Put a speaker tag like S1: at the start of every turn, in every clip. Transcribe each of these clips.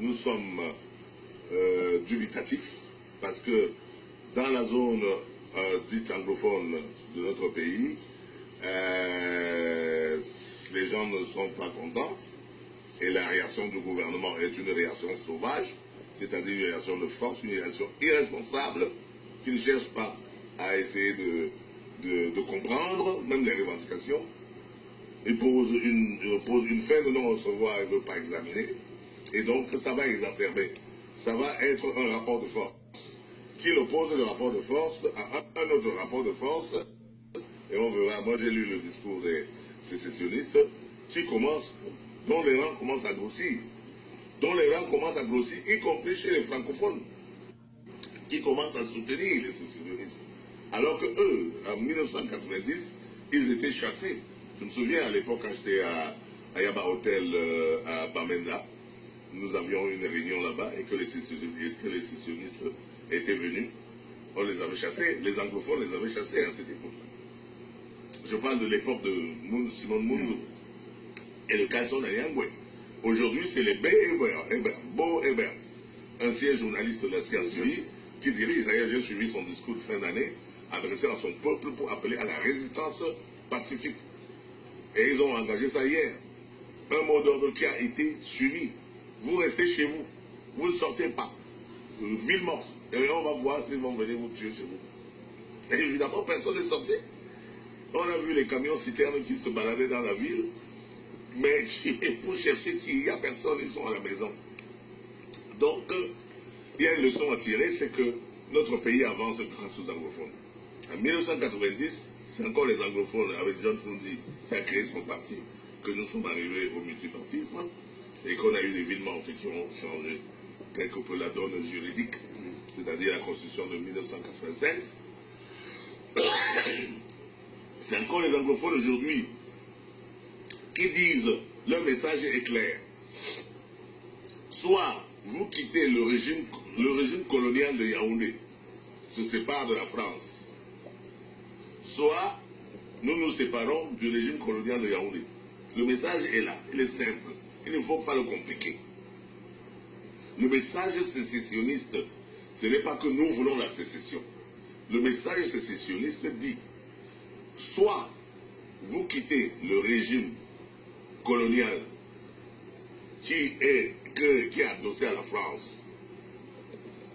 S1: nous sommes dubitatifs, parce que dans la zone dite anglophone de notre pays, les gens ne sont pas contents, et la réaction du gouvernement est une réaction sauvage, c'est-à-dire une réaction de force, une réaction irresponsable, qui ne cherche pas à essayer de comprendre, même les revendications. Il pose une fin de non-recevoir, il ne veut pas examiner, et donc ça va exacerber. Ça va être un rapport de force, qui oppose le rapport de force à un autre rapport de force, et on verra. Moi j'ai lu le discours des sécessionnistes, dont les rangs commencent à grossir, y compris chez les francophones, qui commencent à soutenir les sécessionnistes. Alors que eux, en 1990, ils étaient chassés. Je me souviens à l'époque quand j'étais à Yaba Hotel à Bamenda, nous avions une réunion là-bas et que les sécessionnistes étaient venus. On les avait chassés, les anglophones les avaient chassés à cette époque-là. Je parle de l'époque de Simon Munzu et de Carlson Ayangwe. Aujourd'hui, c'est les Bo Ebert, ancien journaliste de la CRCI, qui dirige, d'ailleurs j'ai suivi son discours de fin d'année, adressé à son peuple pour appeler à la résistance pacifique. Et ils ont engagé ça hier. Un mot d'ordre qui a été suivi. Vous restez chez vous. Vous ne sortez pas. Ville morte. Et on va voir s'ils vont venir vous tuer chez vous. Et évidemment, personne n'est sorti. On a vu les camions citernes qui se baladaient dans la ville. Mais pour chercher qu'il n'y a personne, ils sont à la maison. Donc, il y a une leçon à tirer, c'est que notre pays avance grâce aux anglophones. En 1990, c'est encore les anglophones, avec John Fundi, qui a créé son parti, que nous sommes arrivés au multipartisme, et qu'on a eu des villes mortes qui ont changé quelque peu la donne juridique, c'est-à-dire la Constitution de 1996. C'est encore les anglophones aujourd'hui qui disent, leur message est clair. Soit vous quittez le régime colonial de Yaoundé, se sépare de la France, soit nous nous séparons du régime colonial de Yaoundé. Le message est là, il est simple, il ne faut pas le compliquer. Le message sécessionniste, ce n'est pas que nous voulons la sécession. Le message sécessionniste dit, soit vous quittez le régime colonial qui est adossé à la France,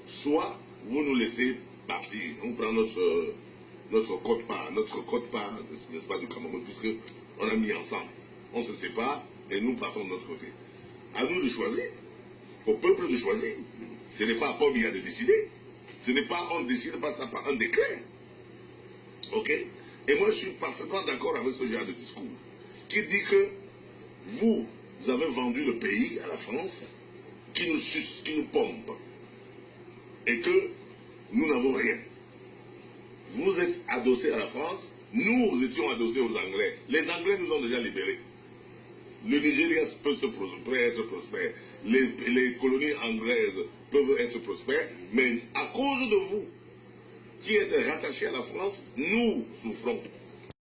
S1: soit vous nous laissez partir. On prend notre quote-part, n'est-ce pas, du Cameroun, puisque on a mis ensemble. On se sépare et nous partons de notre côté. À nous de choisir, au peuple de choisir. Ce n'est pas à Pobia de décider. Ce n'est pas, on ne décide pas ça par un décret. Ok? Et moi, je suis parfaitement d'accord avec ce genre de discours qui dit que vous avez vendu le pays à la France, qui nous suce, qui nous pompe, et que nous n'avons rien. Vous êtes adossés à la France, nous étions adossés aux Anglais. Les Anglais nous ont déjà libérés. Le Nigeria peut être prospère, les colonies anglaises peuvent être prospères, mais à cause de vous, qui êtes rattachés à la France, nous souffrons.